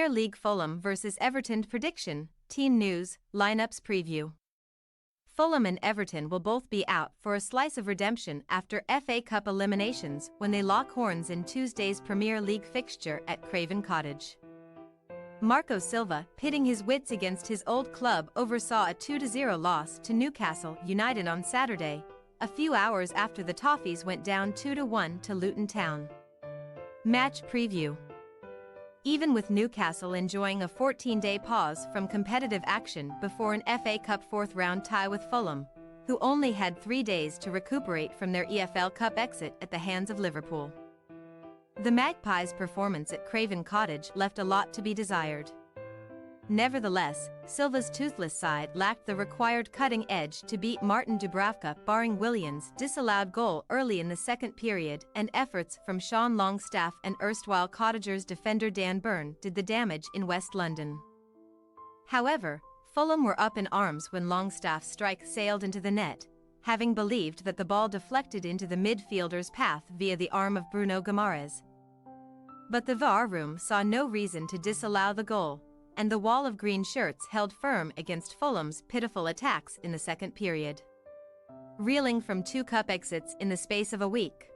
Premier League Fulham vs Everton prediction, team news, lineups preview. Fulham and Everton will both be out for a slice of redemption after FA Cup eliminations when they lock horns in Tuesday's Premier League fixture at Craven Cottage. Marco Silva, pitting his wits against his old club, oversaw a 2-0 loss to Newcastle United on Saturday, a few hours after the Toffees went down 2-1 to Luton Town. Match preview. Even with Newcastle enjoying a 14-day pause from competitive action before an FA Cup fourth-round tie with Fulham, who only had 3 days to recuperate from their EFL Cup exit at the hands of Liverpool. The Magpies' performance at Craven Cottage left a lot to be desired. Nevertheless, Silva's toothless side lacked the required cutting edge to beat Martin Dubravka, barring Williams' disallowed goal early in the second period, and efforts from Sean Longstaff and erstwhile Cottagers defender Dan Burn did the damage in West London. However, Fulham were up in arms when Longstaff's strike sailed into the net, having believed that the ball deflected into the midfielder's path via the arm of Bruno Guimaraes. But the VAR room saw no reason to disallow the goal, and the wall of green shirts held firm against Fulham's pitiful attacks in the second period. Reeling from 2 cup exits in the space of a week,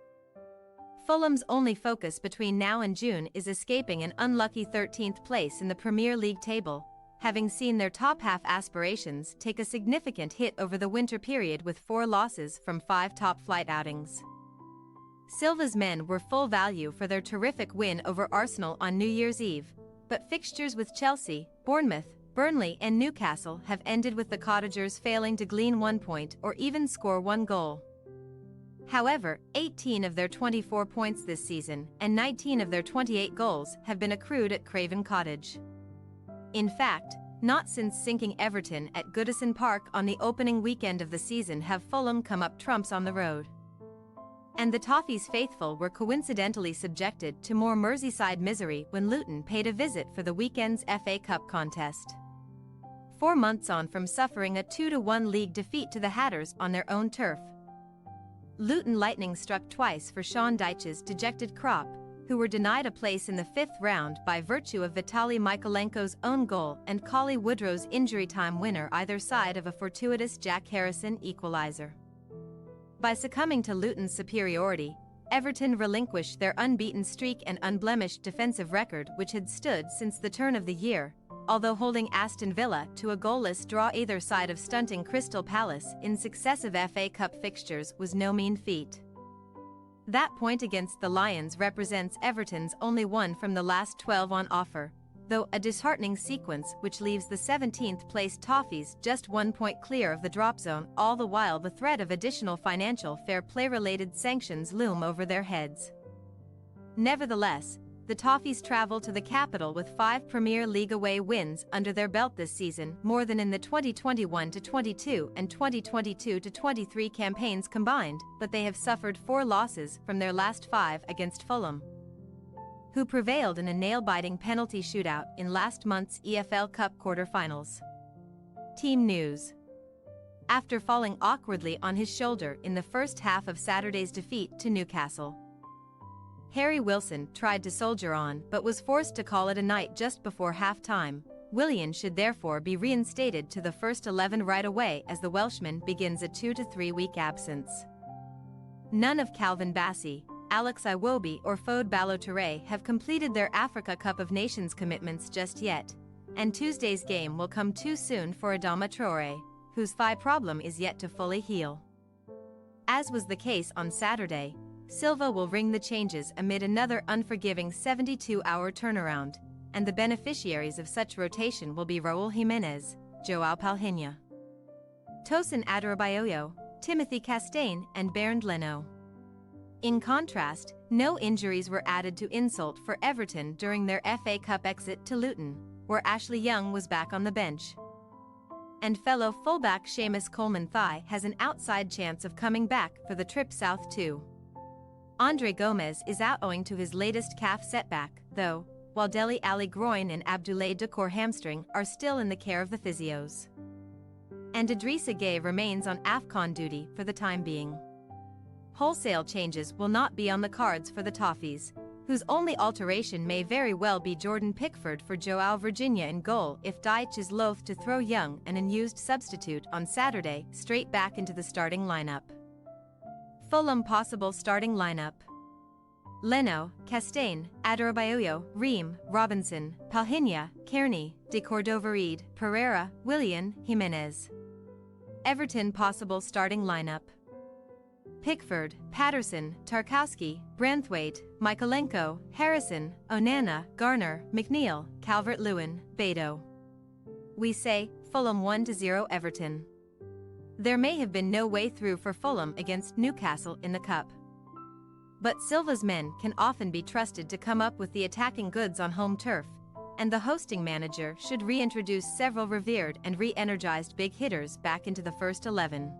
Fulham's only focus between now and June is escaping an unlucky 13th place in the Premier League table, having seen their top-half aspirations take a significant hit over the winter period with 4 losses from 5 top-flight outings. Silva's men were full value for their terrific win over Arsenal on New Year's Eve, but fixtures with Chelsea, Bournemouth, Burnley and Newcastle have ended with the Cottagers failing to glean 1 point or even score 1 goal. However, 18 of their 24 points this season and 19 of their 28 goals have been accrued at Craven Cottage. In fact, not since sinking Everton at Goodison Park on the opening weekend of the season have Fulham come up trumps on the road. And the Toffees faithful were coincidentally subjected to more Merseyside misery when Luton paid a visit for the weekend's FA Cup contest. 4 months on from suffering a 2-1 league defeat to the Hatters on their own turf, Luton lightning struck twice for Sean Dyche's dejected crop, who were denied a place in the 5th round by virtue of Vitaly Mykolenko's own goal and Collie Woodrow's injury time winner either side of a fortuitous Jack Harrison equaliser. By succumbing to Luton's superiority, Everton relinquished their unbeaten streak and unblemished defensive record which had stood since the turn of the year, although holding Aston Villa to a goalless draw either side of stunting Crystal Palace in successive FA Cup fixtures was no mean feat. That point against the Lions represents Everton's only one from the last 12 on offer, though a disheartening sequence which leaves the 17th place Toffees just 1 point clear of the drop zone, all the while the threat of additional financial fair play-related sanctions loom over their heads. Nevertheless, the Toffees travel to the capital with 5 Premier League away wins under their belt this season, more than in the 2021-22 and 2022-23 campaigns combined, but they have suffered 4 losses from their last 5 against Fulham, who prevailed in a nail-biting penalty shootout in last month's EFL Cup quarter-finals. Team news. After falling awkwardly on his shoulder in the first half of Saturday's defeat to Newcastle, Harry Wilson tried to soldier on but was forced to call it a night just before half-time. Willian should therefore be reinstated to the first 11 right away as the Welshman begins a 2 to 3 week absence. None of Calvin Bassey, Alex Iwobi or Fode Ballo-Touré have completed their Africa Cup of Nations commitments just yet, and Tuesday's game will come too soon for Adama Traoré, whose thigh problem is yet to fully heal. As was the case on Saturday, Silva will ring the changes amid another unforgiving 72-hour turnaround, and the beneficiaries of such rotation will be Raul Jimenez, João Palhinha, Tosin Adarabioyo, Timothy Castaigne and Bernd Leno. In contrast, no injuries were added to insult for Everton during their FA Cup exit to Luton, where Ashley Young was back on the bench. And fellow fullback Seamus Coleman-Thigh has an outside chance of coming back for the trip south too. Andre Gomez is out owing to his latest calf setback, though, while Dele Alli groin and Abdoulaye Doucouré hamstring are still in the care of the physios. And Idrissa Gueye remains on AFCON duty for the time being. Wholesale changes will not be on the cards for the Toffees, whose only alteration may very well be Jordan Pickford for Joao Virginia in goal if Dyche is loath to throw Young, an unused substitute on Saturday, straight back into the starting lineup. Fulham possible starting lineup: Leno, Castaigne, Adarabioyo, Ream, Robinson, Palhinha, Kearney, De Cordova-Reid, Pereira, Willian, Jimenez. Everton possible starting lineup: Pickford, Patterson, Tarkowski, Branthwaite, Michaelenko, Harrison, Onana, Garner, McNeil, Calvert-Lewin, Beto. We say, Fulham 1-0 Everton. There may have been no way through for Fulham against Newcastle in the Cup. But Silva's men can often be trusted to come up with the attacking goods on home turf, and the hosting manager should reintroduce several revered and re-energized big hitters back into the first 11.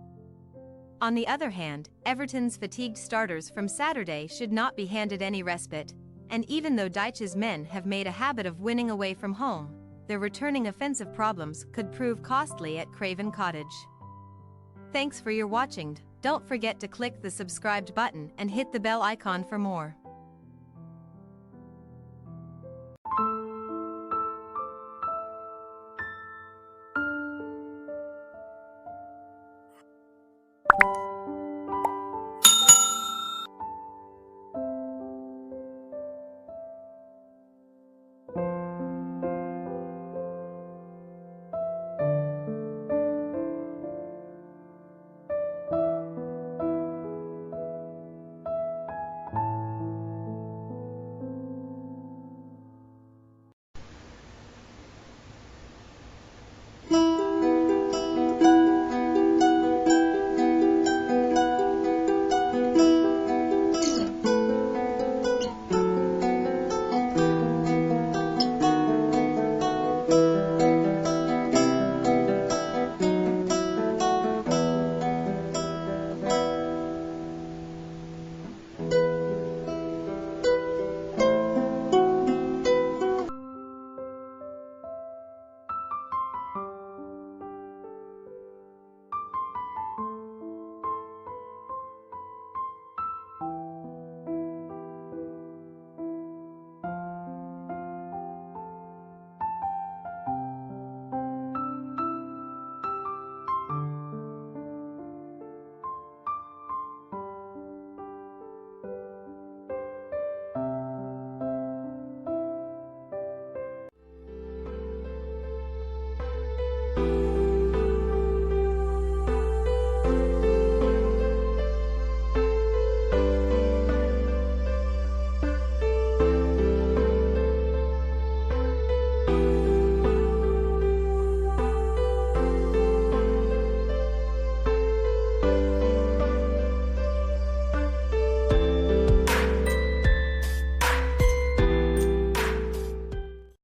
On the other hand, Everton's fatigued starters from Saturday should not be handed any respite, and even though Dyche's men have made a habit of winning away from home, their returning offensive problems could prove costly at Craven Cottage. Thanks for your watching. Don't forget to click the subscribed button and hit the bell icon for more.